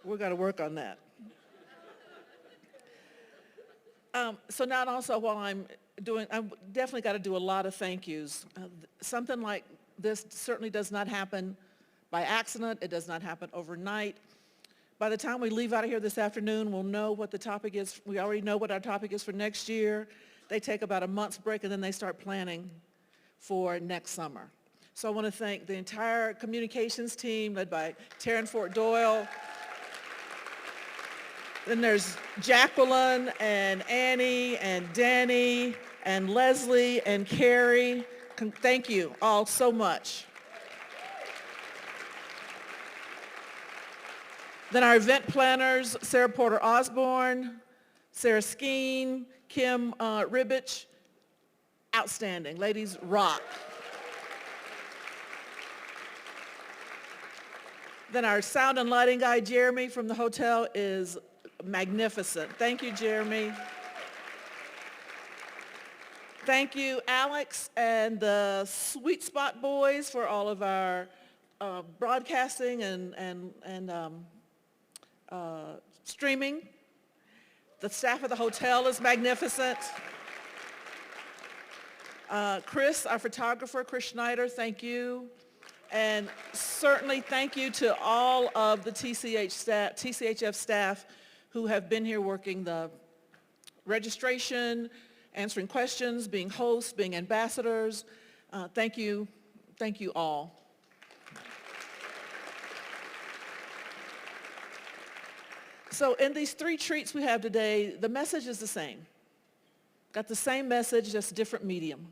We've got to work on that. So now and also while I've definitely got to do a lot of thank yous. Something like this certainly does not happen by accident. It does not happen overnight. By the time we leave out of here this afternoon, we'll know what the topic is. We already know what our topic is for next year. They take about a month's break and then they start planning for next summer. So I want to thank the entire communications team led by Taryn Fort Doyle. Then there's Jacqueline and Annie and Danny and Leslie and Carrie. Thank you all so much. Then our event planners, Sarah Porter Osborne, Sarah Skeen, Kim Ribbich. Outstanding. Ladies, rock. Then our sound and lighting guy, Jeremy from the hotel, is magnificent. Thank you, Jeremy. Thank you, Alex and the Sweet Spot Boys for all of our broadcasting and streaming. The staff of the hotel is magnificent. Chris, our photographer, Chris Schneider, thank you. And certainly thank you to all of the TCHF staff who have been here working the registration, answering questions, being hosts, being ambassadors. Thank you all. So in these three treats we have today, the message is the same. Got the same message, just different medium.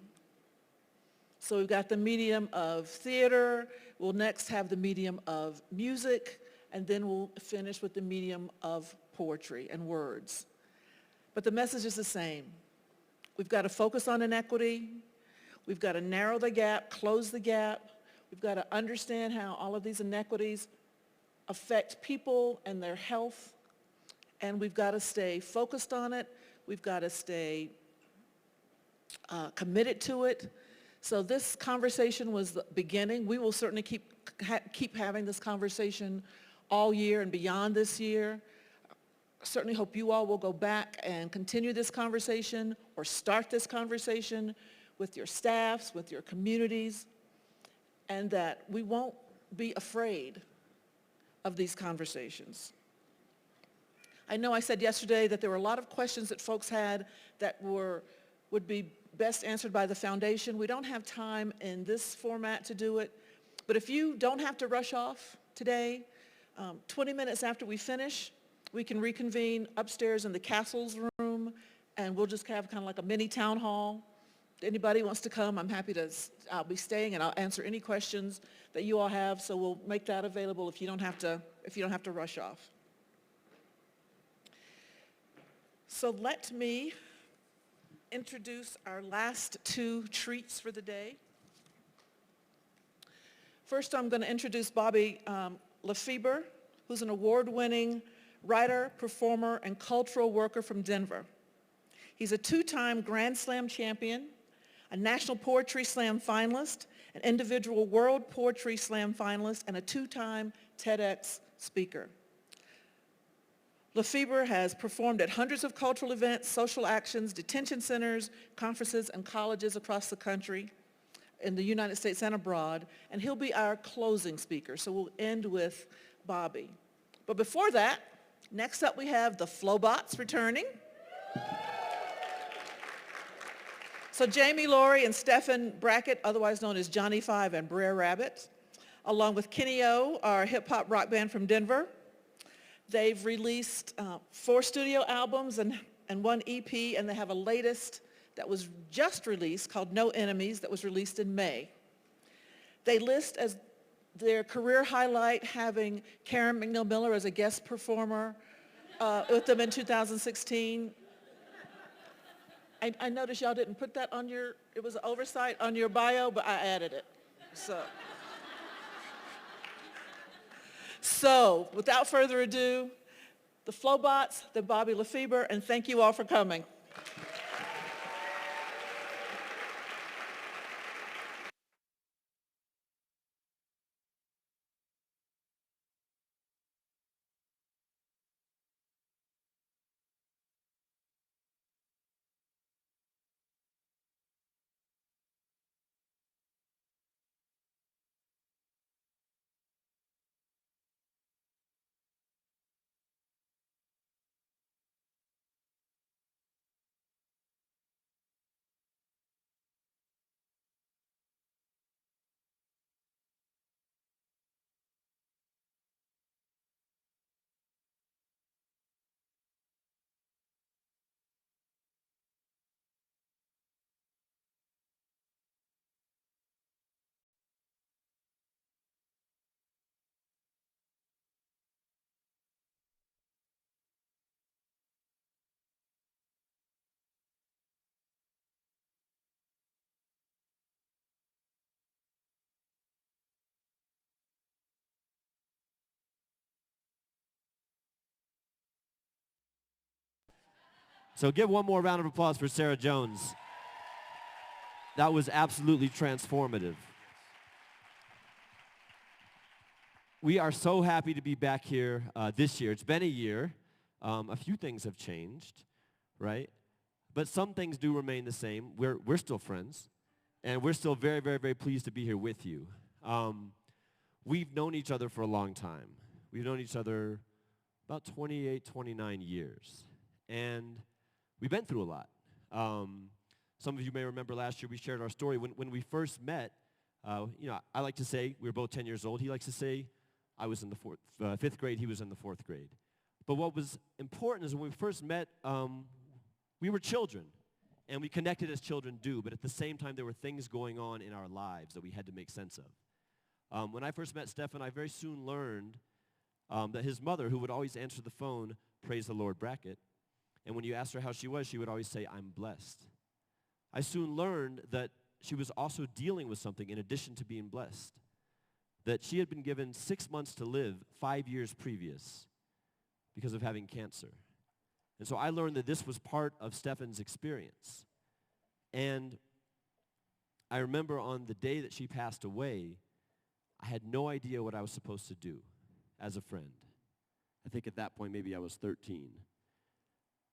So we've got the medium of theater, we'll next have the medium of music, and then we'll finish with the medium of poetry and words. But the message is the same. We've got to focus on inequity. We've got to narrow the gap, close the gap. We've got to understand how all of these inequities affect people and their health. And we've got to stay focused on it. We've got to stay committed to it. So this conversation was the beginning. We will certainly keep having this conversation all year and beyond this year. Certainly hope you all will go back and continue this conversation or start this conversation with your staffs, with your communities, and that we won't be afraid of these conversations. I know I said yesterday that there were a lot of questions that folks had that would be best answered by the foundation. We don't have time in this format to do it, but if you don't have to rush off today, 20 minutes after we finish, we can reconvene upstairs in the Castles room, and we'll just have kind of like a mini town hall. If anybody wants to come, I'll be staying and I'll answer any questions that you all have, so we'll make that available if you don't have to rush off. So let me introduce our last two treats for the day. First, I'm going to introduce Bobby LeFebre, who's an award-winning writer, performer, and cultural worker from Denver. He's a two-time Grand Slam champion, a National Poetry Slam finalist, an individual World Poetry Slam finalist, and a two-time TEDx speaker. LeFebre has performed at hundreds of cultural events, social actions, detention centers, conferences, and colleges across the country, in the United States and abroad, and he'll be our closing speaker, so we'll end with Bobby. But before that, next up we have the Flobots returning. So Jamie Laurie and Stephen Brackett, otherwise known as Johnny Five and Brer Rabbit, along with Kenny O, our hip-hop rock band from Denver. They've released 4 studio albums and 1 EP, and they have a latest that was just released called No Enemies that was released in May. They list as their career highlight having Karen McNeil-Miller as a guest performer with them in 2016. I noticed y'all didn't put that on it was an oversight on your bio, but I added it. So without further ado, the Flobots, the Bobby LeFebre, and thank you all for coming. So give one more round of applause for Sarah Jones. That was absolutely transformative. We are so happy to be back here this year. It's been a year. A few things have changed, right? But some things do remain the same. We're still friends, and we're still very, very, very pleased to be here with you. We've known each other for a long time. We've known each other about 28, 29 years, and we've been through a lot. Some of you may remember last year we shared our story. When we first met, I like to say we were both 10 years old. He likes to say I was in the fifth grade, he was in the fourth grade. But what was important is when we first met, we were children, and we connected as children do, but at the same time there were things going on in our lives that we had to make sense of. When I first met Stefan, I very soon learned that his mother, who would always answer the phone, praise the Lord, bracket, and when you asked her how she was, she would always say, I'm blessed. I soon learned that she was also dealing with something in addition to being blessed, that she had been given 6 months to live 5 years previous because of having cancer. And so I learned that this was part of Stefan's experience. And I remember on the day that she passed away, I had no idea what I was supposed to do as a friend. I think at that point maybe I was 13.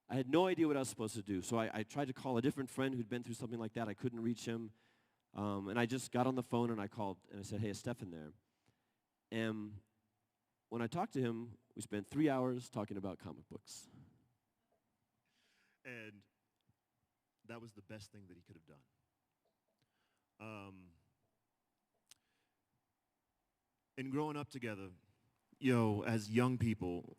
I had no idea what I was supposed to do, so I tried to call a different friend who'd been through something like that. I couldn't reach him, and I just got on the phone and I called and I said, hey, is Stefan there? And when I talked to him, we spent 3 hours talking about comic books. And that was the best thing that he could have done. In growing up together, as young people,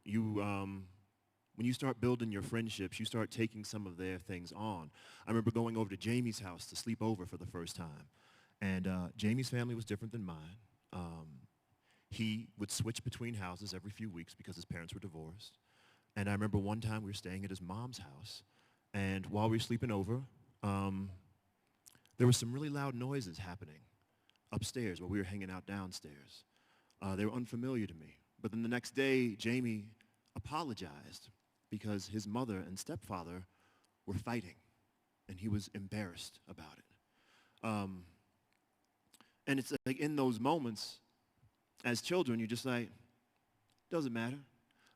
when you start building your friendships, you start taking some of their things on. I remember going over to Jamie's house to sleep over for the first time. And Jamie's family was different than mine. He would switch between houses every few weeks because his parents were divorced. And I remember one time we were staying at his mom's house, and while we were sleeping over, there were some really loud noises happening upstairs while we were hanging out downstairs. They were unfamiliar to me. But then the next day, Jamie apologized because his mother and stepfather were fighting, and he was embarrassed about it. And it's like in those moments, as children, you're just like, doesn't matter.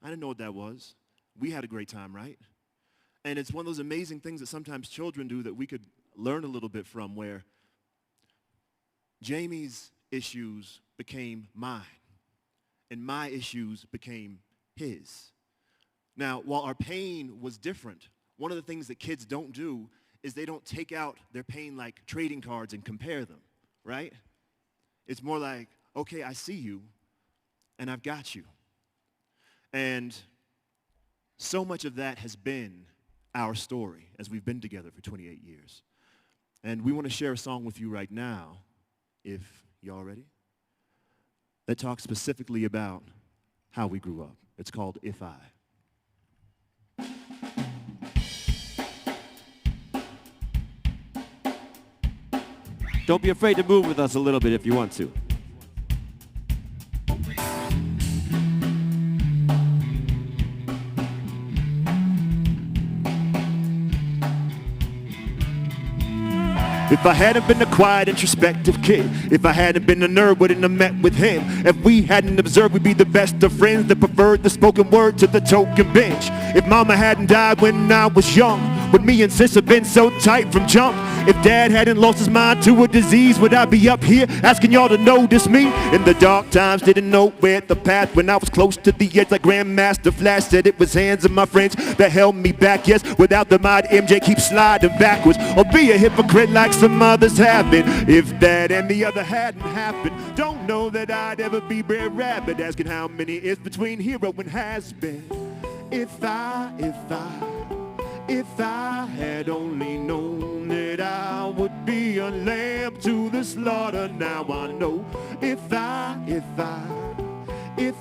I didn't know what that was. We had a great time, right? And it's one of those amazing things that sometimes children do that we could learn a little bit from, where Jamie's issues became mine, and my issues became his. Now, while our pain was different, one of the things that kids don't do is they don't take out their pain like trading cards and compare them, right? It's more like, okay, I see you, and I've got you. And so much of that has been our story as we've been together for 28 years. And we want to share a song with you right now, if y'all ready, that talks specifically about how we grew up. It's called If I. Don't be afraid to move with us a little bit if you want to. If I hadn't been a quiet, introspective kid, if I hadn't been a nerd, wouldn't have met with him. If we hadn't observed, we'd be the best of friends that preferred the spoken word to the token bench. If mama hadn't died when I was young, would me and sis have been so tight from jump? If dad hadn't lost his mind to a disease, would I be up here asking y'all to notice me? In the dark times, didn't know where the path. When I was close to the edge like Grandmaster Flash, said it was hands of my friends that held me back. Yes, without the mod, MJ keeps sliding backwards. Or be a hypocrite like some others have been. If that and the other hadn't happened, don't know that I'd ever be Brer Rabbit asking how many is between hero and has been. If I had only known that I would be a lamb to the slaughter, now I know. If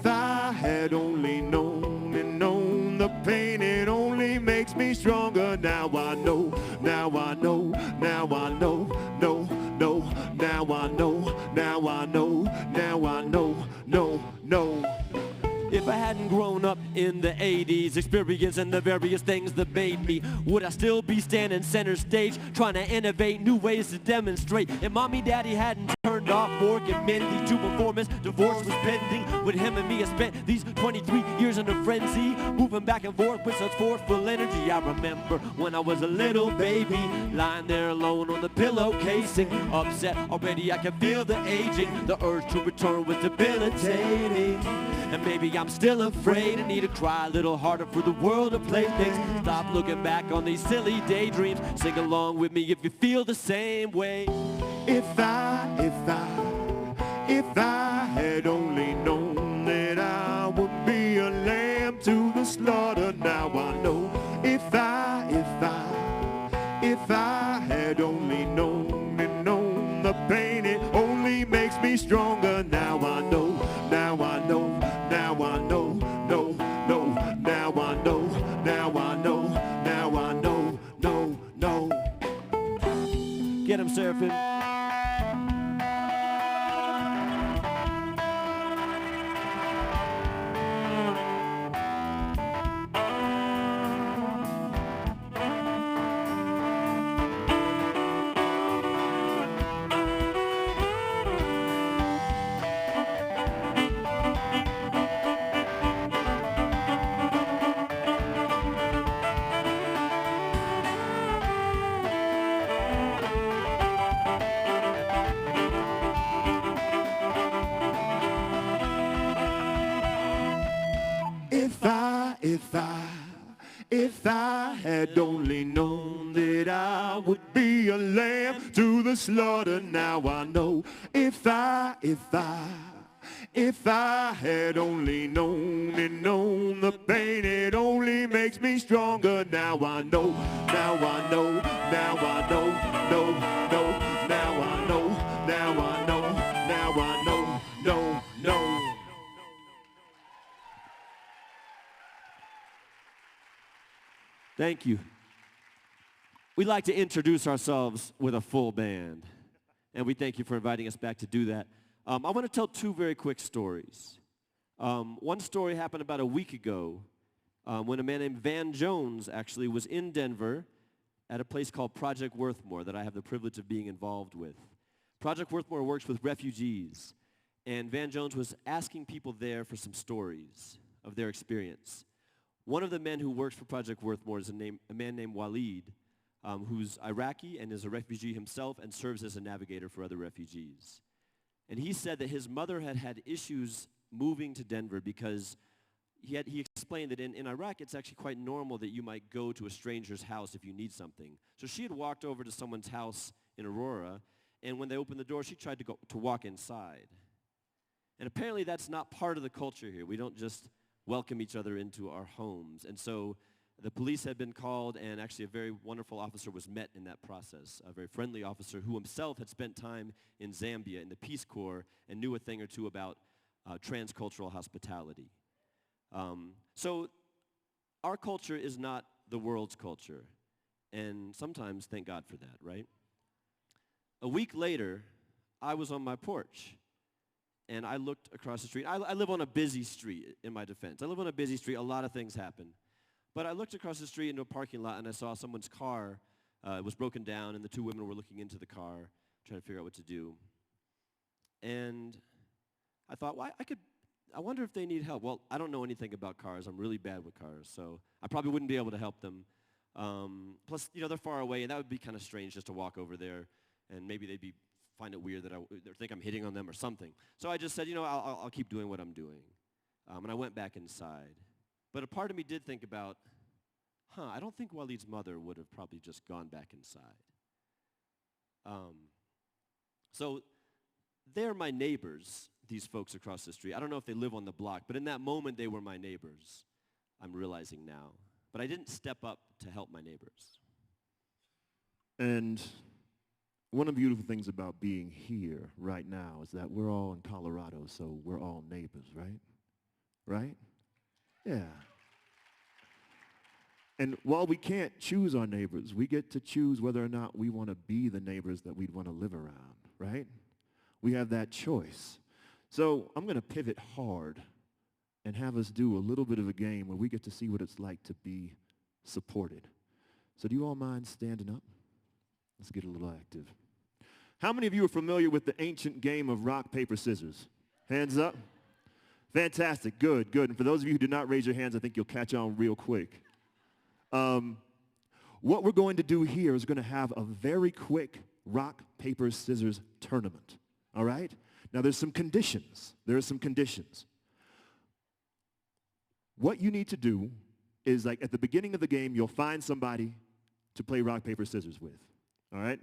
I had only known and known the pain, it only makes me stronger. Now I know, now I know, now I know, no, now I know, now I know, now I know, no. If I hadn't grown grown up in the 80s, experiencing the various things that made me. Would I still be standing center stage, trying to innovate new ways to demonstrate? If mommy daddy hadn't turned off Mork and Mindy, to performance, divorce was pending. With him and me, I spent these 23 years in a frenzy, moving back and forth with such forceful energy. I remember when I was a little baby, lying there alone on the pillowcasing, upset already, I could feel the aging. The urge to return was debilitating. And maybe I'm still afraid, I need to cry a little harder for the world to play things. Stop looking back on these silly daydreams. Sing along with me if you feel the same way. If I had only known that I would be a lamb to the slaughter, now I know. If I had only known and known the pain, it only makes me stronger. Now I know, now I know, now I know, no, no, now I know, now I know, now I know, no, no. Get him, Seraphim. If I had only known that I would be a lamb to the slaughter, now I know. If I had only known and known the pain, it only makes me stronger. Now I know, now I know, now I know, no, no, now I know, now I know, now I know, no, no. Thank you. We like to introduce ourselves with a full band, and we thank you for inviting us back to do that. I want to tell two very quick stories. One story happened about a week ago when a man named Van Jones actually was in Denver at a place called Project Worthmore that I have the privilege of being involved with. Project Worthmore works with refugees, and Van Jones was asking people there for some stories of their experience. One of the men who works for Project Worthmore is a man named Waleed, who's Iraqi and is a refugee himself and serves as a navigator for other refugees. And he said that his mother had had issues moving to Denver because he explained that in Iraq it's actually quite normal that you might go to a stranger's house if you need something. So she had walked over to someone's house in Aurora, and when they opened the door, she tried to walk inside. And apparently that's not part of the culture here. We don't just welcome each other into our homes. And so the police had been called, and actually a very wonderful officer was met in that process, a very friendly officer who himself had spent time in Zambia in the Peace Corps and knew a thing or two about transcultural hospitality. So our culture is not the world's culture, and sometimes thank God for that, right? A week later, I was on my porch, and I looked across the street. I live on a busy street, in my defense. I live on a busy street. A lot of things happen. But I looked across the street into a parking lot, and I saw someone's car was broken down, and the two women were looking into the car, trying to figure out what to do. And I thought, well, I wonder if they need help. Well, I don't know anything about cars. I'm really bad with cars, so I probably wouldn't be able to help them. Plus, they're far away, and that would be kind of strange just to walk over there, and maybe they'd find it weird that they think I'm hitting on them or something. So I just said, I'll keep doing what I'm doing. And I went back inside. But a part of me did think about, I don't think Waleed's mother would have probably just gone back inside. So they're my neighbors, these folks across the street. I don't know if they live on the block, but in that moment they were my neighbors, I'm realizing now. But I didn't step up to help my neighbors. And one of the beautiful things about being here right now is that we're all in Colorado, so we're all neighbors, right? Right? Yeah. And while we can't choose our neighbors, we get to choose whether or not we want to be the neighbors that we'd want to live around, right? We have that choice. So I'm going to pivot hard and have us do a little bit of a game where we get to see what it's like to be supported. So do you all mind standing up? Let's get a little active. How many of you are familiar with the ancient game of rock, paper, scissors? Hands up. Fantastic. Good, good. And for those of you who did not raise your hands, I think you'll catch on real quick. What we're going to do here is going to have a very quick rock, paper, scissors tournament. All right? Now, there's some conditions. There are some conditions. What you need to do is, like, at the beginning of the game, you'll find somebody to play rock, paper, scissors with. All right?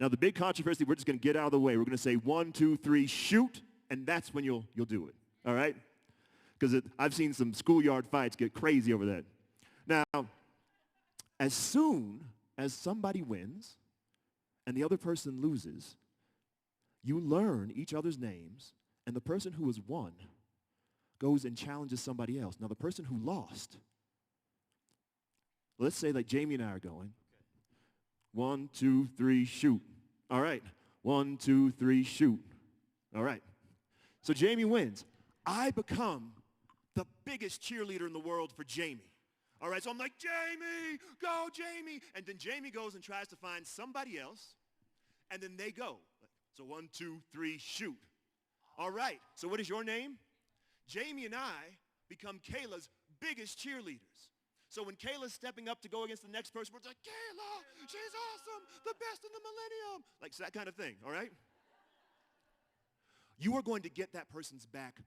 Now, the big controversy, we're just going to get out of the way. We're going to say 1, 2, 3, shoot, and that's when you'll do it. All right? Because I've seen some schoolyard fights get crazy over that. Now, as soon as somebody wins and the other person loses, you learn each other's names, and the person who has won goes and challenges somebody else. Now, the person who lost, let's say like Jamie and I are going. 1, 2, 3, shoot. All right. 1, 2, 3, shoot. All right. So Jamie wins. I become the biggest cheerleader in the world for Jamie. All right, so I'm like, Jamie, go, Jamie. And then Jamie goes and tries to find somebody else, and then they go. So 1, 2, 3, shoot. All right, so what is your name? Jamie and I become Kayla's biggest cheerleaders. So when Kayla's stepping up to go against the next person, we're like, Kayla, she's awesome, the best in the millennium. Like, so that kind of thing, all right? You are going to get that person's back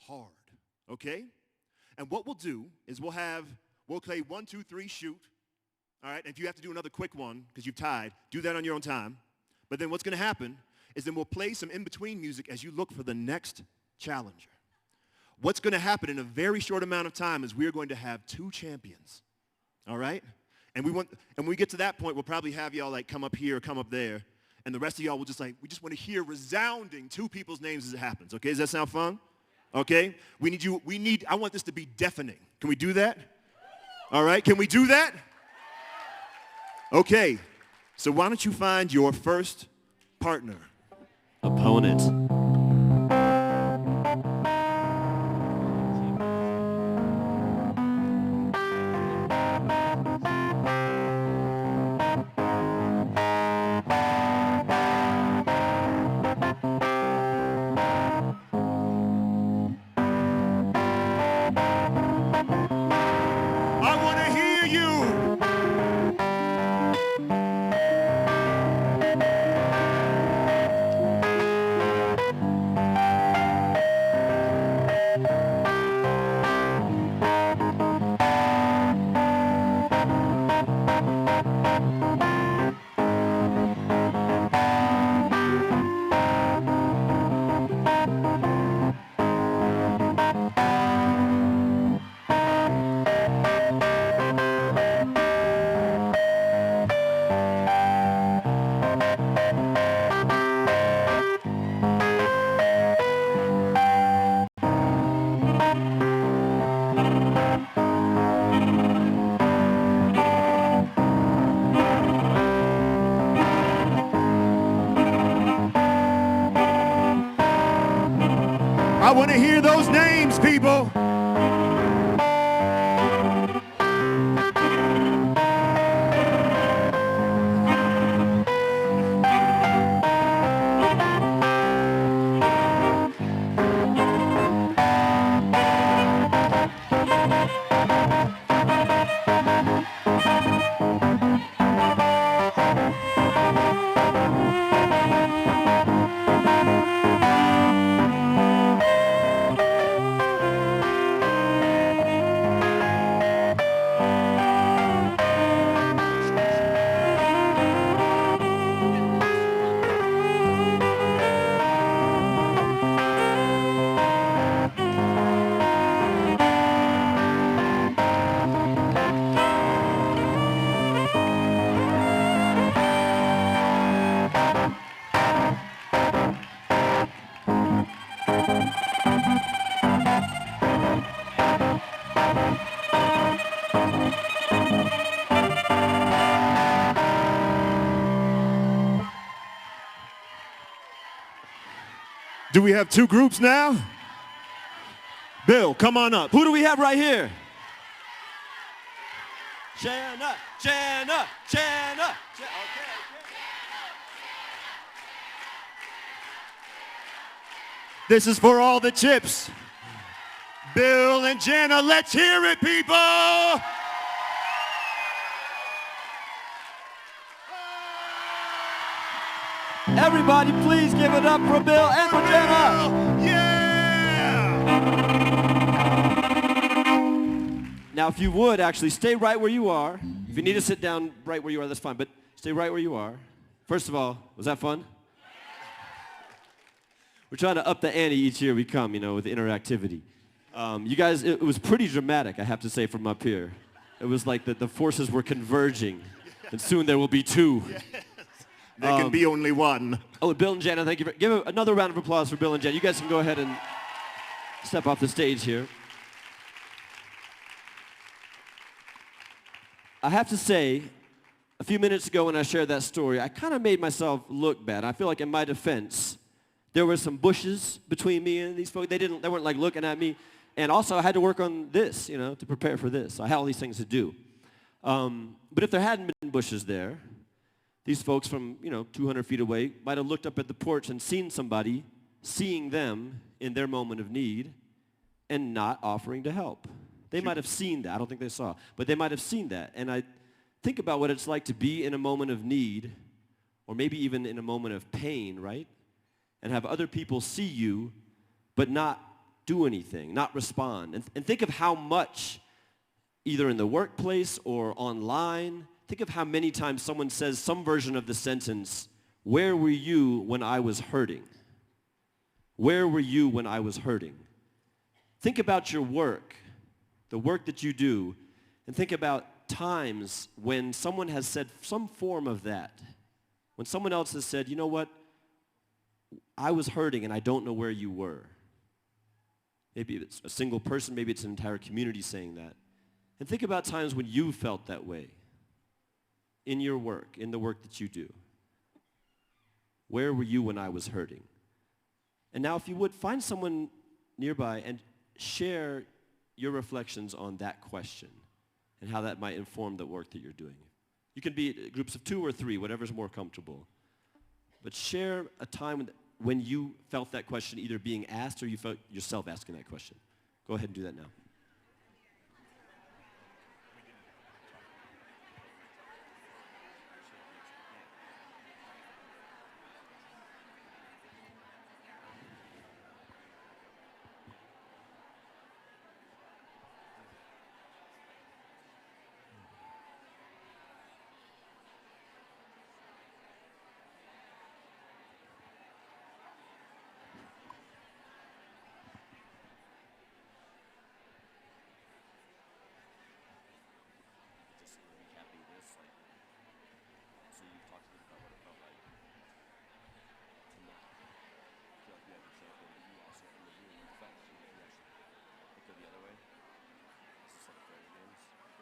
hard, okay? And what we'll do is we'll play 1, 2, 3, shoot. All right, and if you have to do another quick one because you've tied, do that on your own time. But then what's going to happen is then we'll play some in-between music as you look for the next challenger. What's going to happen in a very short amount of time is we're going to have 2 champions. All right? And when we get to that point, we'll probably have y'all like come up here or come up there. And the rest of y'all will just we just want to hear resounding 2 people's names as it happens. Okay, does that sound fun? Okay? I want this to be deafening. Can we do that? All right, can we do that? Okay, so why don't you find your first partner? Opponent. I want to hear those names, people. Do we have 2 groups now? Bill, come on up. Who do we have right here? Jenna, Jenna, Jenna. Okay. This is for all the chips. Bill and Jenna, let's hear it, people. Everybody, please give it up for Bill and for Jenna. Yeah! Now, if you would, actually, stay right where you are. If you need to sit down right where you are, that's fine, but stay right where you are. First of all, was that fun? We're trying to up the ante each year we come, with interactivity. You guys, it was pretty dramatic, I have to say, from up here. It was like the forces were converging, and soon there will be two. There can be only one. Oh, Bill and Jenna, thank you. Give another round of applause for Bill and Jenna. You guys can go ahead and step off the stage here. I have to say, a few minutes ago when I shared that story, I kind of made myself look bad. I feel like in my defense, there were some bushes between me and these folks. They weren't like looking at me. And also I had to work on this, to prepare for this. So I had all these things to do. But if there hadn't been bushes there, these folks from, 200 feet away might have looked up at the porch and seen somebody, seeing them in their moment of need and not offering to help. They might have seen that. I don't think they saw. But they might have seen that. And I think about what it's like to be in a moment of need, or maybe even in a moment of pain, right? And have other people see you, but not do anything, not respond. And think of how much, either in the workplace or online, think of how many times someone says some version of the sentence, "Where were you when I was hurting? Where were you when I was hurting?" Think about your work, the work that you do, and think about times when someone has said some form of that. When someone else has said, "You know what? I was hurting and I don't know where you were." Maybe it's a single person, maybe it's an entire community saying that. And think about times when you felt that way in your work, in the work that you do. Where were you when I was hurting? And now if you would, find someone nearby and share your reflections on that question and how that might inform the work that you're doing. You can be groups of 2 or 3, whatever's more comfortable. But share a time when you felt that question either being asked or you felt yourself asking that question. Go ahead and do that now.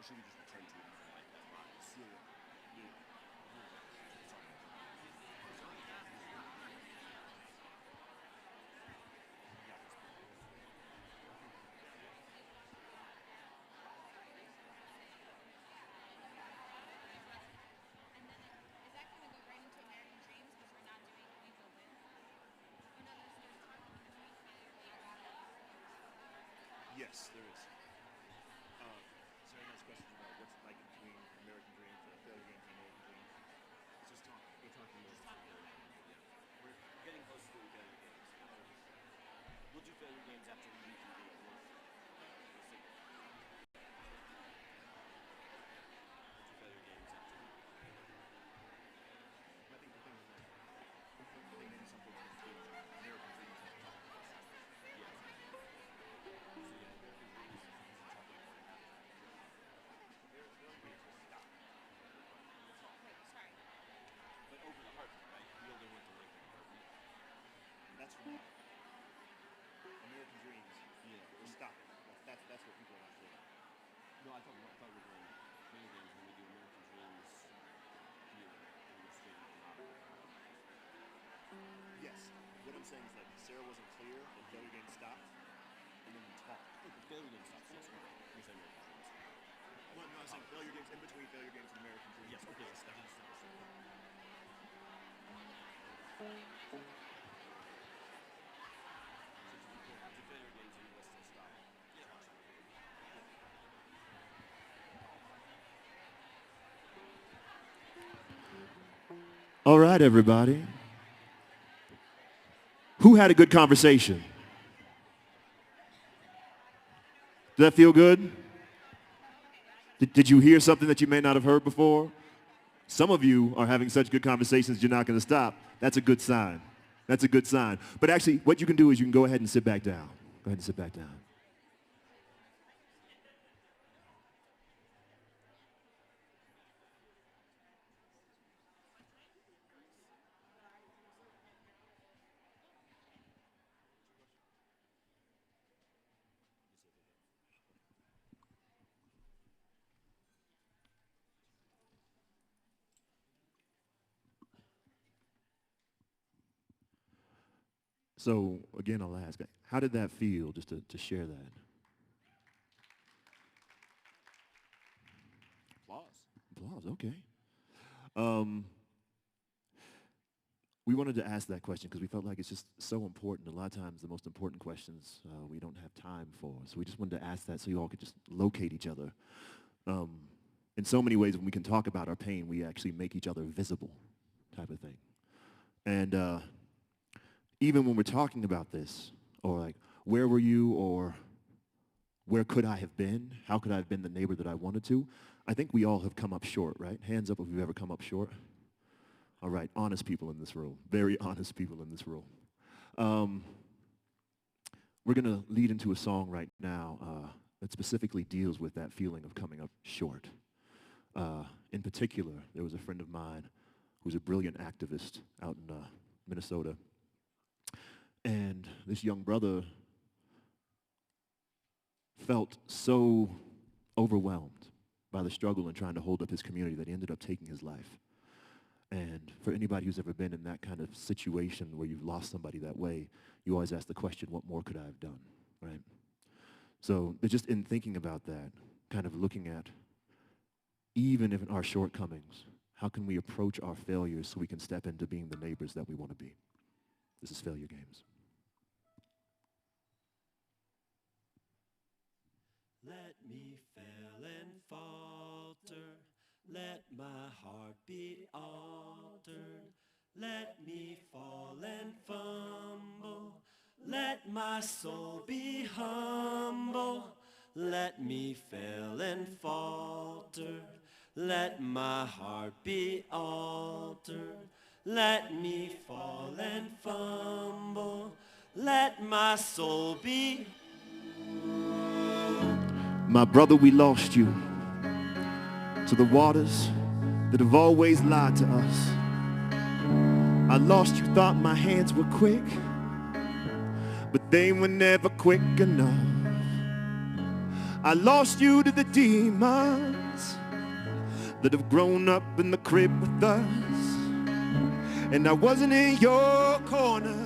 Should we just return to it like that lies? Yes, there is. Sarah has questions about what's like between American Dreams and failure games and American Dreams. Let's just talk. We're talking more. We're getting close to doing failure games. We'll do failure games after we meet you. I think the thing is that maybe some folks confuse American Dreams and talking about that's right. American Dreams. Yeah. We're stopping. That's what people are not doing. No, I thought we were doing failure games when we do American Dreams here. Yes. What I'm saying is that Sarah wasn't clear that failure games stopped, and then we talked. Failure games stops. Yes. You say American dreams. Well, no, I was saying failure games in between failure games and American dreams. Yes. Okay. Yes. That is failure games and you will still stop. All right, everybody. Who had a good conversation? Did that feel good? Did you hear something that you may not have heard before? Some of you are having such good conversations you're not going to stop. That's a good sign. That's a good sign. But actually, what you can do is you can go ahead and sit back down. Go ahead and sit back down. So, again, I'll ask, how did that feel just to share that? Applause, okay. We wanted to ask that question because we felt like it's just so important. A lot of times the most important questions we don't have time for. So we just wanted to ask that so you all could just locate each other. In so many ways, when we can talk about our pain, we actually make each other visible type of thing. And even when we're talking about this, or like, where were you, or where could I have been? How could I have been the neighbor that I wanted to? I think we all have come up short, right? Hands up if you've ever come up short. All right, honest people in this room, very honest people in this room. We're going to lead into a song right now that specifically deals with that feeling of coming up short. In particular, there was a friend of mine who's a brilliant activist out in Minnesota. And this young brother felt so overwhelmed by the struggle in trying to hold up his community that he ended up taking his life. And for anybody who's ever been in that kind of situation where you've lost somebody that way, you always ask the question, what more could I have done, right? So just in thinking about that, kind of looking at, even if in our shortcomings, how can we approach our failures so we can step into being the neighbors that we want to be? This is Failure Games. Let me fail and falter. Let my heart be altered. Let me fall and fumble. Let my soul be humble. Let me fail and falter. Let my heart be altered. Let me fall and fumble. Let my soul be. My brother, we lost you to the waters that have always lied to us. I lost you, thought my hands were quick, but they were never quick enough. I lost you to the demons that have grown up in the crib with us. And I wasn't in your corner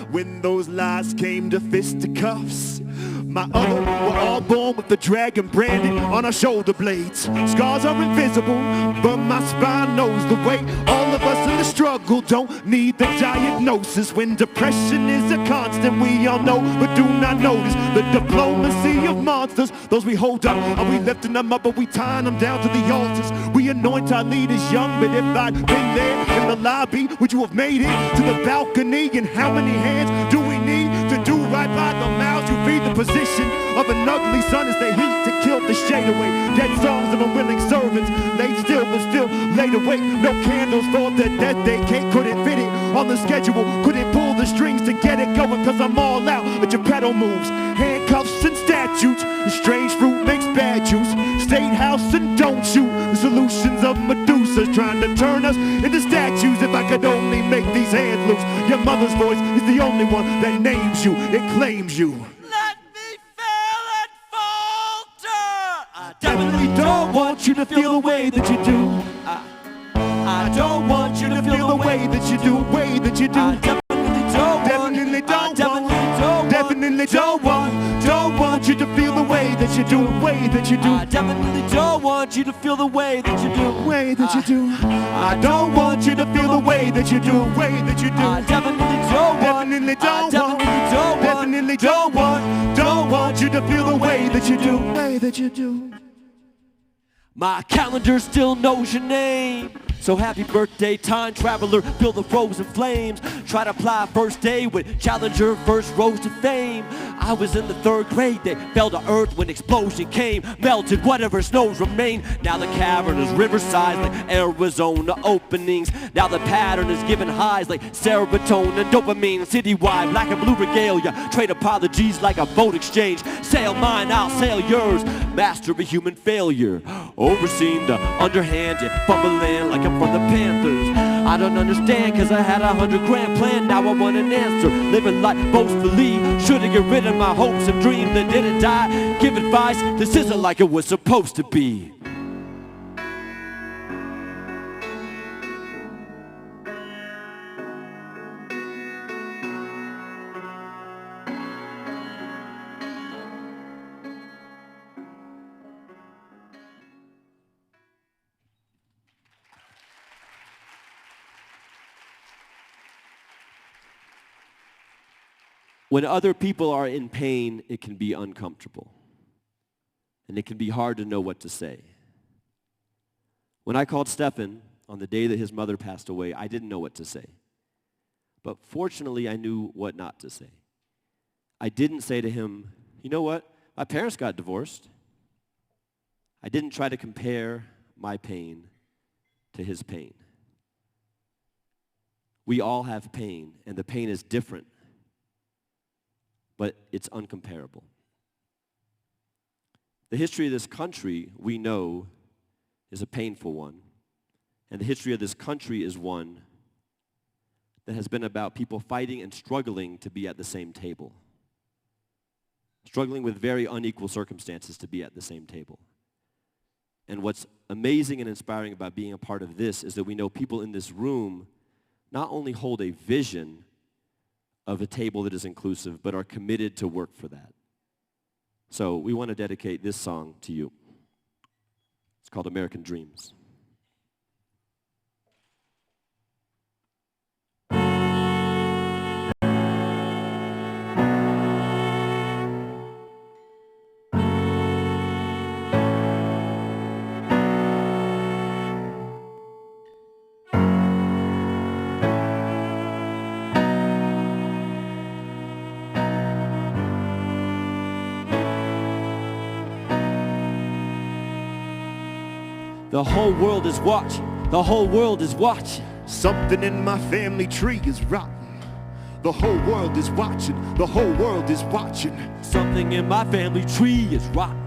when those lies came to fisticuffs. My other were all born with the dragon branded on our shoulder blades. Scars are invisible, but my spine knows the way. All of us in the struggle don't need the diagnosis. When depression is a constant, we all know, but do not notice the diplomacy of monsters. Those we hold up, are we lifting them up, or we tying them down to the altars? We anoint our leaders young, but if I'd been there in the lobby, would you have made it to the balcony? And how many hands do we need to do right by the mouths you feed? The position of an ugly son is the heat to kill the shade away. Dead songs of unwilling servants, laid still but still laid awake. No candles for the death they cake, couldn't fit it on the schedule, couldn't pull the strings to get it going, cause I'm all out at your pedal moves. Handcuffs and statutes, the strange fruit makes bad juice. State house and don't shoot, the solutions of Medusa's trying to turn us into statues. If I could only make these hands loose. Your mother's voice is the only one that names you, it claims you. Let me fail and falter. I definitely don't want you to feel the way that you do. I don't want you to feel the way that you do, way that you do. I definitely don't want you you to feel the way that you do, way that you do. I definitely don't want you to feel the way that you do. Way that you do. I don't want you to feel the way that you do, way that you do. I definitely don't want. Definitely don't I want. definitely don't want. Don't want you to feel the way that you do, way that you do. My calendar still knows your name. So happy birthday, time traveler, feel the frozen flames. Try to apply first day with Challenger, first rose to fame. I was in the 3rd grade, they fell to earth when explosion came. Melted whatever snows remain. Now the cavern is riverside like Arizona openings. Now the pattern is giving highs like serotonin, dopamine. Citywide, black and blue regalia. Trade apologies like a vote exchange. Sail mine, I'll sail yours. Master of human failure. Overseeing the underhand and fumbling like I'm from the Panthers. I don't understand cause I had $100 grand plan. Now I want an answer. Living life boastfully. Should've get rid of my hopes and dreams that didn't die. Give advice, this isn't like it was supposed to be. When other people are in pain, it can be uncomfortable. And it can be hard to know what to say. When I called Stefan on the day that his mother passed away, I didn't know what to say. But fortunately, I knew what not to say. I didn't say to him, you know what? My parents got divorced. I didn't try to compare my pain to his pain. We all have pain, and the pain is different. But it's uncomparable. The history of this country, we know, is a painful one. And the history of this country is one that has been about people fighting and struggling to be at the same table. Struggling with very unequal circumstances to be at the same table. And what's amazing and inspiring about being a part of this is that we know people in this room not only hold a vision of a table that is inclusive, but are committed to work for that. So we want to dedicate this song to you. It's called American Dreams. The whole world is watching. The whole world is watching. Something in my family tree is rotten. The whole world is watching. The whole world is watching. Something in my family tree is rotten.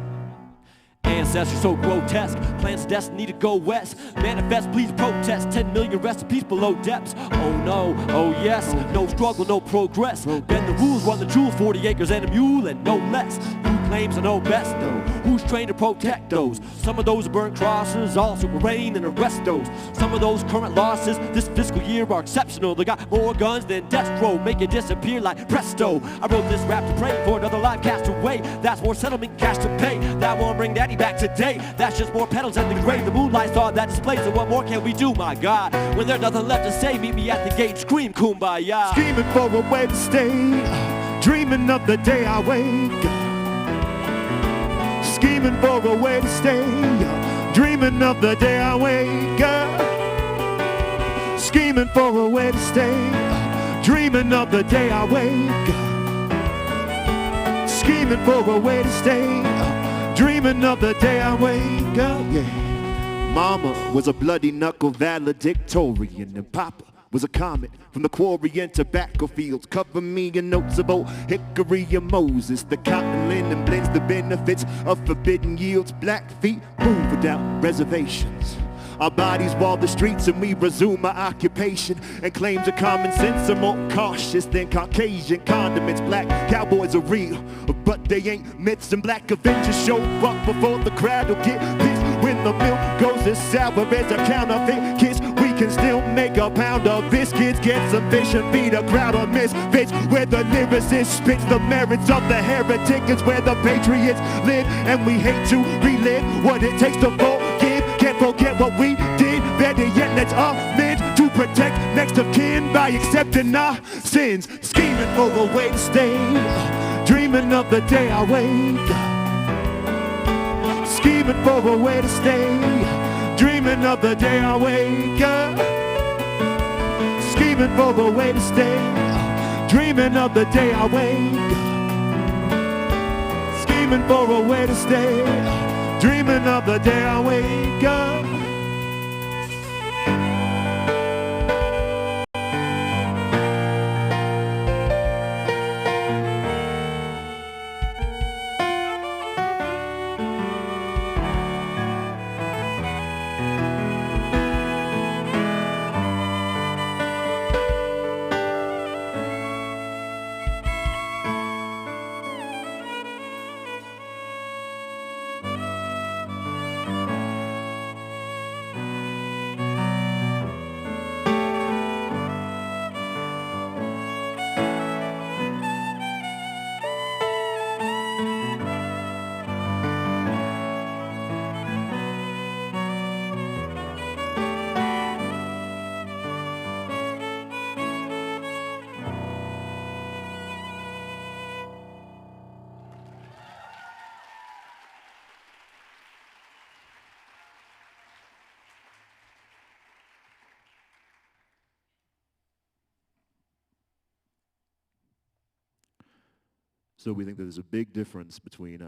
Ancestors so grotesque, plans destiny to go west. Manifest, please protest. 10 million recipes below depths. Oh no, oh yes, no struggle, no progress. Bend the rules, run the jewels, 40 acres and a mule and no less. Who claims to know best though? Who's trained to protect those? Some of those burn crosses, also rain and arrest those. Some of those current losses this fiscal year are exceptional. They got more guns than Destro, make it disappear like presto. I wrote this rap to pray for another life cast away. That's more settlement cash to pay. That won't bring daddy back today. That's just more petals at the grave. The moonlight saw that display, so what more can we do, my God? When there's nothing left to say, meet me at the gate, scream kumbaya. Screaming for a way to stay, dreaming of the day I wake. Scheming for a way to stay, dreaming of the day I wake up. Scheming for a way to stay, dreaming of the day I wake up. Scheming for a way to stay, dreaming of the day I wake up. Yeah. Mama was a bloody knuckle valedictorian, and Papa was a comet from the quarry and tobacco fields. Cover me in notes of old hickory and Moses. The cotton linen blends the benefits of forbidden yields. Black feet move without reservations. Our bodies wall the streets and we resume our occupation. And claims of common sense are more cautious than Caucasian condiments. Black cowboys are real, but they ain't myths. And black Avengers show up before the crowd will get pissed. When the milk goes as sour as a counterfeit kiss, we can still make a pound of biscuits. Get some fish and feed a crowd of misfits. Where the lyricist spits the merits of the heretic is where the patriots live. And we hate to relive what it takes to forgive. Can't forget what we did. Better yet, let's amend to protect next of kin by accepting our sins. Scheming for a way to stay. Dreaming of the day I wake. Scheming for a way to stay. Dreaming of the day I wake up. Scheming for a way to stay. Dreaming of the day I wake. Scheming for a way to stay. Dreaming of the day I wake up. So we think that there's a big difference between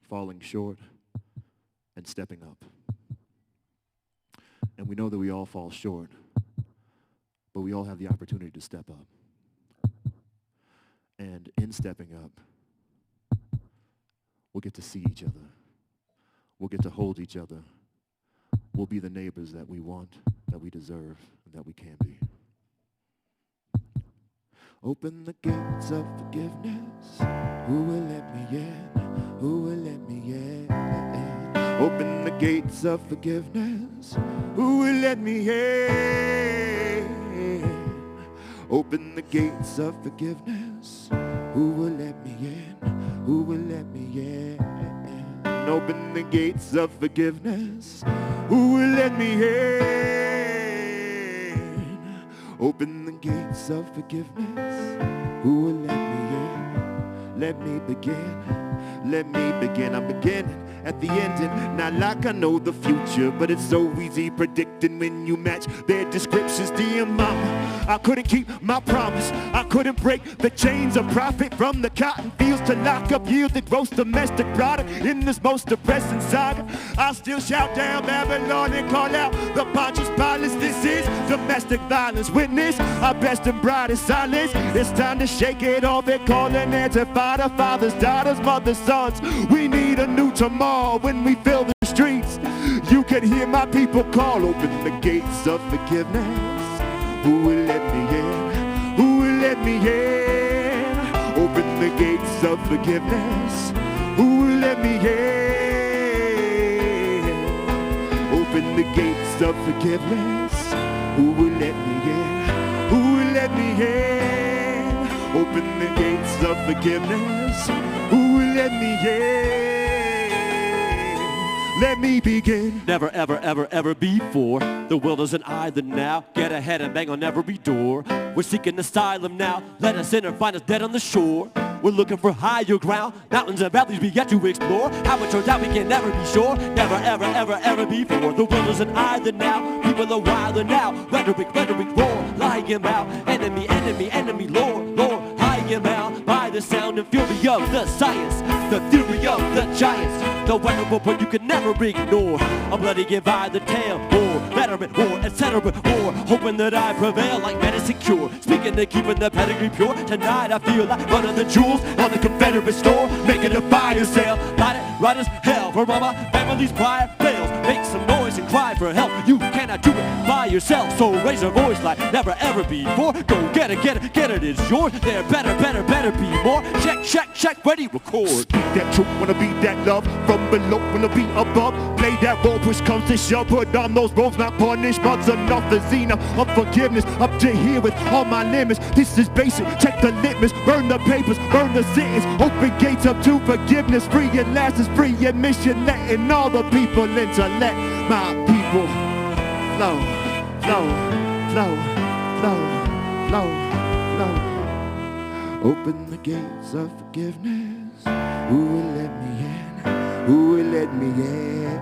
falling short and stepping up. And we know that we all fall short, but we all have the opportunity to step up. And in stepping up, we'll get to see each other. We'll get to hold each other. We'll be the neighbors that we want, that we deserve, and that we can be. Open the gates of forgiveness. Who will let me in? Who will let me in? Open the gates of forgiveness. Who will let me in? Open the gates of forgiveness. Who will let me in? Who will let me in? Open the gates of forgiveness. Who will let me in? Open the gates of forgiveness. Who will let me in? Let me begin. Let me begin. I'm beginning at the ending. Not like I know the future, but it's so easy predicting when you match their descriptions. Dear mama, I couldn't keep my promise. I couldn't break the chains of profit from the cotton fields to lock up yielded gross domestic product in this most depressing saga. I still shout down Babylon and call out the Pontius Pilates. This is domestic violence. Witness our best and brightest silence. It's time to shake it off and call an antifada. Fathers, daughters, mothers, sons. We need a new tomorrow when we fill the streets. You can hear my people call. Open the gates of forgiveness. Who will let me in? Who will let me in? Open the gates of forgiveness. Who will let me in? Open the gates of forgiveness. Who will let me in? Who will let me in? Open the gates of forgiveness. Who will let me in? Let me begin. Never, ever, ever, ever before. The will is an I, the now. Get ahead and bang on every door. We're seeking asylum now. Let us in or find us dead on the shore. We're looking for higher ground. Mountains and valleys we yet to explore. How it turns out we can never be sure. Never, ever, ever, ever before. The will is an I, the now. People are wilder now. Rhetoric, roar. Lying about. Enemy, enemy, enemy, lore, lore. High about by the sound and fury of the science. The theory of the giants. The wearable point you can never ignore. I'm bloody give by the tail. War, veteran, war, etc. War, hoping that I prevail like medicine cure. Speaking to keeping the pedigree pure. Tonight I feel like running the jewels on the Confederate store. Making a fire sale. Light it right as hell for all my family's prior fails. Make some noise and cry for help. You cannot do it by yourself, so raise your voice like never ever before. Go get it, get it, get it, it's yours. There better, better, better be more. Check, check, check, ready, record. Speak that truth, wanna be that love. From below, wanna be above. Play that role, push comes to shove. Put on those roles, not punished. But enough is enough of forgiveness. Up to here with all my limits. This is basic, check the litmus. Burn the papers, burn the sentence. Open gates up to forgiveness. Free at last is free admission. Letting all the people in to let my people flow, flow, flow, flow, flow, flow. Open the gates of forgiveness. Who will let me in? Who will let me in?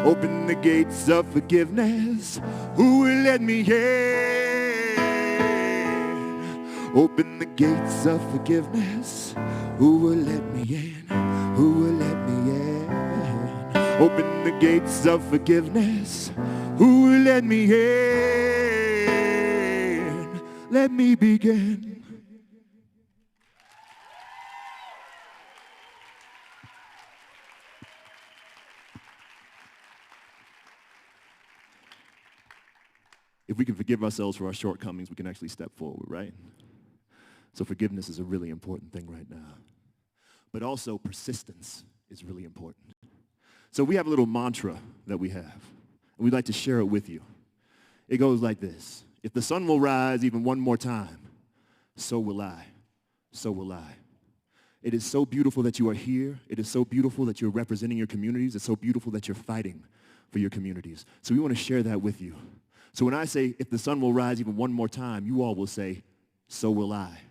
Open the gates of forgiveness. Who will let me in? Open the gates of forgiveness. Who will let me in? Who will let me in? Open the gates of forgiveness. Who will let me in? Let me begin. If we can forgive ourselves for our shortcomings, we can actually step forward, right? So forgiveness is a really important thing right now. But also persistence is really important. So we have a little mantra that we have, and we'd like to share it with you. It goes like this: if the sun will rise even one more time, so will I, so will I. It is so beautiful that you are here. It is so beautiful that you're representing your communities. It's so beautiful that you're fighting for your communities. So we want to share that with you. So when I say, if the sun will rise even one more time, you all will say, so will I,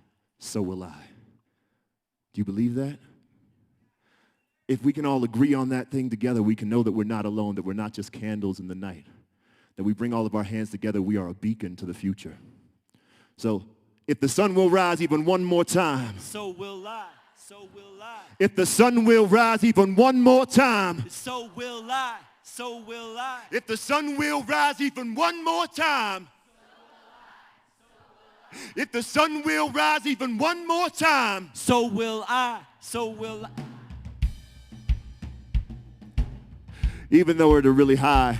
so will I. Do you believe that? If we can all agree on that thing together, we can know that we're not alone, that we're not just candles in the night, that we bring all of our hands together, we are a beacon to the future. So if the sun will rise even one more time, so will I, so will I. If the sun will rise even one more time, so will I, so will I. If the sun will rise even one more time, if the sun will rise even one more time, so will I, so will I. Even though we're at a really high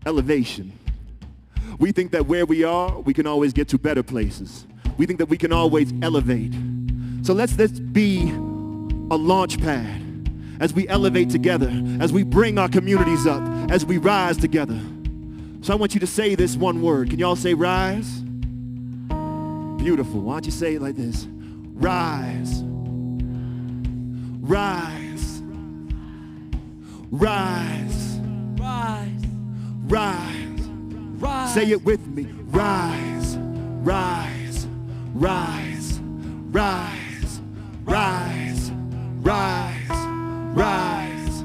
elevation, we think that where we are, we can always get to better places. We think that we can always elevate. So let's be a launch pad as we elevate together, as we bring our communities up, as we rise together. So I want you to say this one word. Can y'all say rise? Beautiful. Why don't you say it like this? Rise. Rise. Rise. Rise. Rise. Rise. Say it with me. Rise. Rise. Rise. Rise. Rise. Rise. Rise.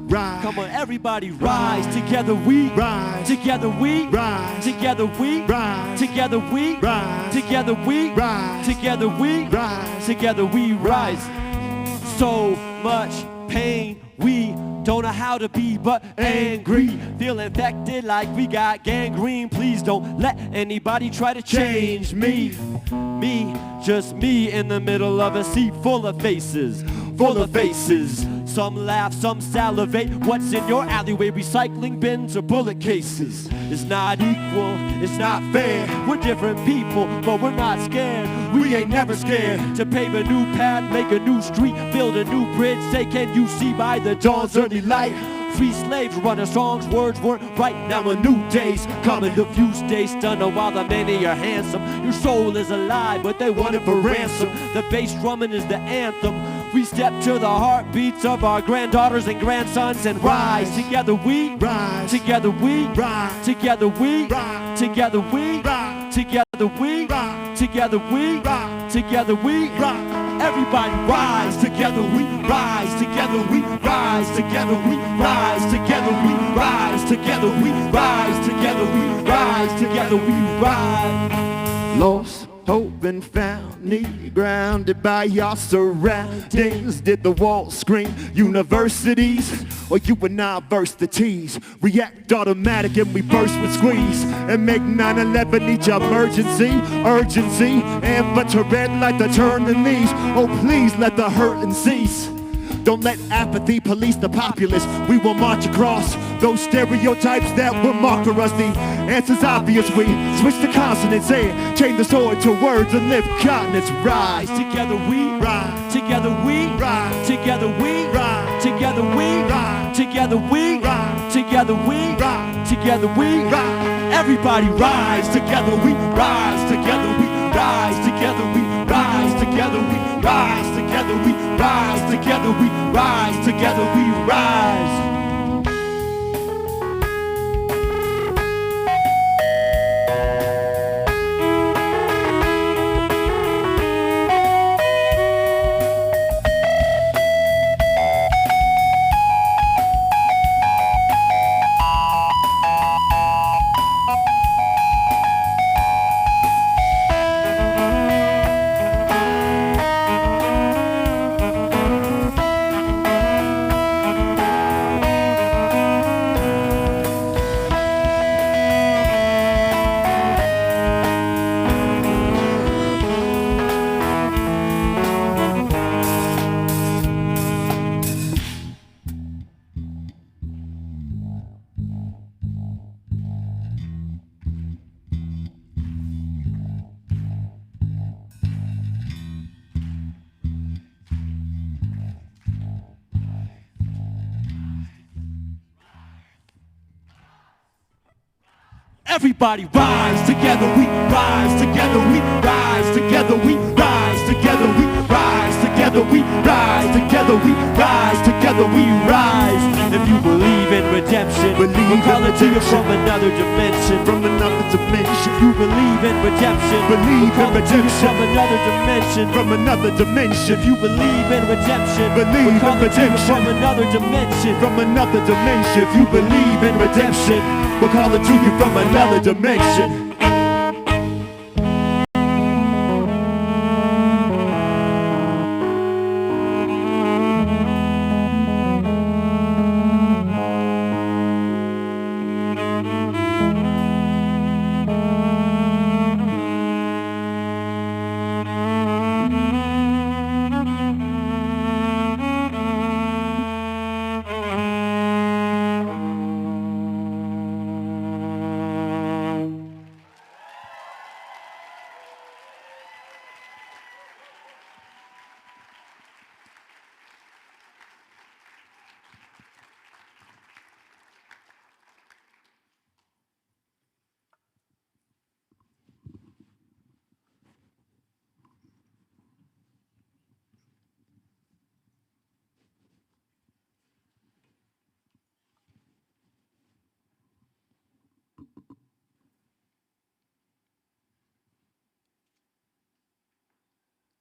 Rise. Come on, everybody, rise. Together we rise. Together we rise. Together we rise. Together we rise. Together we rise. Together we rise. Together we rise. So much pain, we don't know how to be but angry. Feel infected like we got gangrene. Please don't let anybody try to change me. Me, just me in the middle of a sea full of faces. Full of faces. Some laugh, some salivate. What's in your alleyway? Recycling bins or bullet cases? It's not equal, it's not fair. We're different people, but we're not scared. We ain't never scared to pave a new path, make a new street, build a new bridge. Say, can you see by the dawn's early light? Free slaves running songs, words weren't right. Now a new day's coming, the few stay stunned while the many are handsome. Your soul is alive, but they want it for ransom. The bass drumming is the anthem. We step to the heartbeats of our granddaughters and grandsons and rise. Together we rise. Together we rise. Together we rise. Together we rise. Together we rise. Together we rise. Together we rise. Everybody rise. Together we rise. Together we rise. Together we rise. Together we rise. Together we rise. Together we rise. Together we rise. Lost hope and found, need grounded by your surroundings. Did the walls scream universities, or you and I verse the T's? React automatic and we burst with squeeze, and make 9/11 each emergency, urgency, and for to red light to turn the knees. Oh please let the hurting cease. Don't let apathy police the populace. We will march across those stereotypes that will mark us. The answer's obvious. We switch the consonants and change the sword to words and lift continents. Rise. Together we Rise. Together we Rise. Together we Rise. Together we Rise. Together we Rise. Together we Rise. Together we Rise. Everybody rise. Together we rise. Together we rise. Together we rise. Together we rise. Together we rise. Together we rise. Together we rise. Everybody rise, together we rise, together we rise, together we rise, together we rise, together we rise, together we rise, together we rise. If you believe in redemption, we'll call it to you from another dimension. From another dimension. If you believe in redemption, Believe we'll call in it to you redemption. from another dimension. From another dimension. If you believe in redemption, Believe we'll call in it to you redemption. from another dimension. From another dimension. If you believe in redemption, we'll call it to you from another dimension.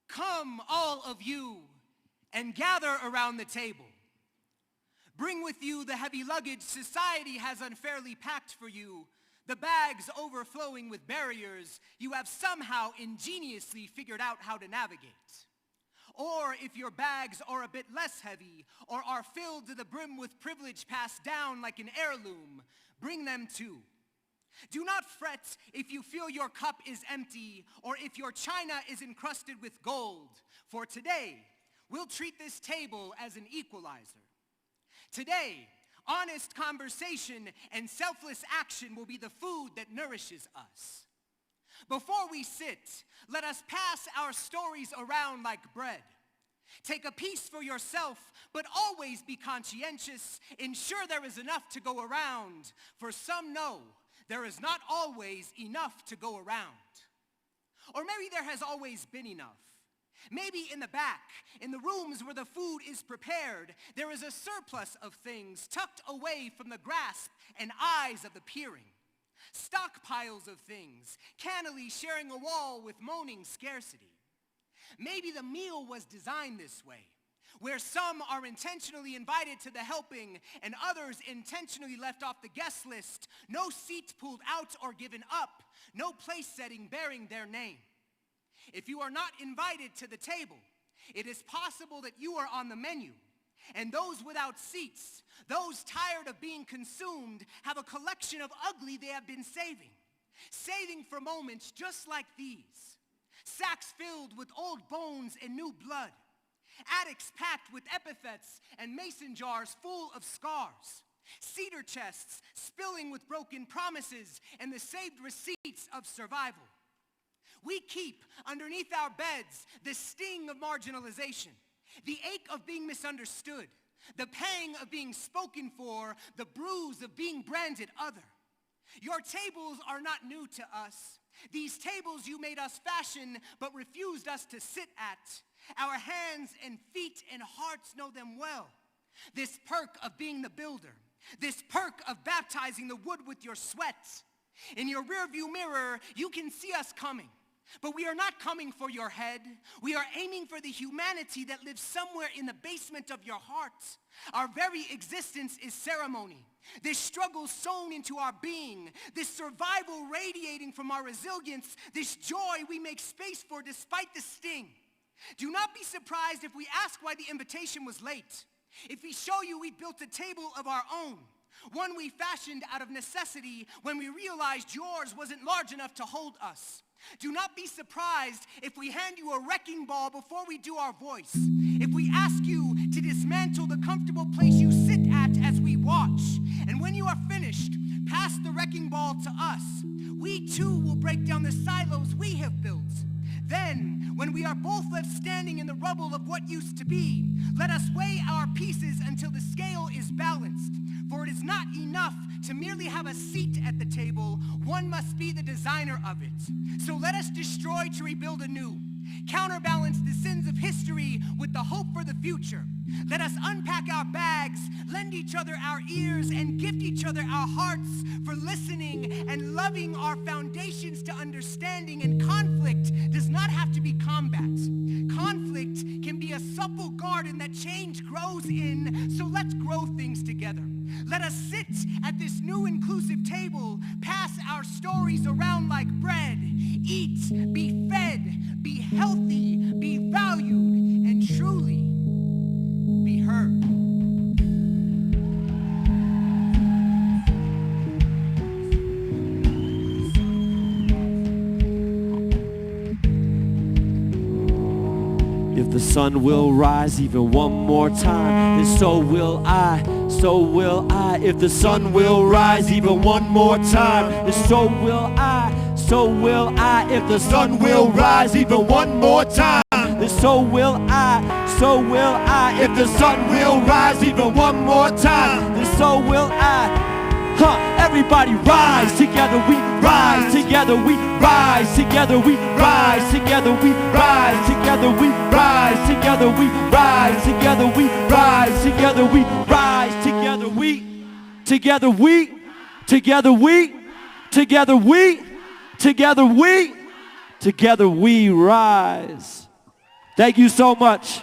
Come, all of you, and gather around the table. Bring with you the heavy luggage society has unfairly packed for you, the bags overflowing with barriers you have somehow ingeniously figured out how to navigate. Or if your bags are a bit less heavy or are filled to the brim with privilege passed down like an heirloom, bring them too. Do not fret if you feel your cup is empty or if your china is encrusted with gold, for today we'll treat this table as an equalizer. Today, honest conversation and selfless action will be the food that nourishes us. Before we sit, let us pass our stories around like bread. Take a piece for yourself, but always be conscientious. Ensure there is enough to go around, for some know there is not always enough to go around. Or maybe there has always been enough. Maybe in the back, in the rooms where the food is prepared, there is a surplus of things tucked away from the grasp and eyes of the peering. Stockpiles of things, cannily sharing a wall with moaning scarcity. Maybe the meal was designed this way, where some are intentionally invited to the helping and others intentionally left off the guest list, no seat pulled out or given up, no place setting bearing their name. If you are not invited to the table, it is possible that you are on the menu, and those without seats, those tired of being consumed, have a collection of ugly they have been saving for moments just like these. Sacks filled with old bones and new blood. attics packed with epithets and mason jars full of scars, cedar chests spilling with broken promises and the saved receipts of survival. We keep underneath our beds the sting of marginalization, the ache of being misunderstood, the pang of being spoken for, the bruise of being branded other. Your tables are not new to us. These tables you made us fashion but refused us to sit at. Our hands and feet and hearts know them well. This perk of being the builder, this perk of baptizing the wood with your sweat. In your rearview mirror, you can see us coming. But we are not coming for your head. We are aiming for the humanity that lives somewhere in the basement of your heart. Our very existence is ceremony. This struggle sown into our being, this survival radiating from our resilience, this joy we make space for despite the sting. Do not be surprised if we ask why the invitation was late. If we show you we built a table of our own, one we fashioned out of necessity when we realized yours wasn't large enough to hold us. Do not be surprised if we hand you a wrecking ball before we do our voice. If we ask you to dismantle the comfortable place you sit at as we watch. And when you are finished, pass the wrecking ball to us. We too will break down the silos we have built. Then, when we are both left standing in the rubble of what used to be, let us weigh our pieces until the scale is balanced. For it is not enough to merely have a seat at the table. One must be the designer of it. So let us destroy to rebuild anew. Counterbalance the sins of history with the hope for the future. Let us unpack our bags, lend each other our ears, and gift each other our hearts for listening and loving our foundations to understanding. And conflict does not have to be combat. Conflict can be a supple garden that change grows in, so let's grow things together. Let us sit at this new inclusive table, pass our stories around like bread, eat, be fed, be healthy, be valued, and truly be heard. If the sun will rise even one more time, then so will I, so will I. If the sun will rise even one more time, then so will I, so will I. If the sun will rise even one more time, then so will I, so will I. If the sun will rise even one more time, then so will I. Everybody rise together, we rise together, we rise together, we rise together, we rise together, we rise together, we rise together, we rise together, we rise together, we together, we together, we together, we together, we together, we rise. Thank you so much.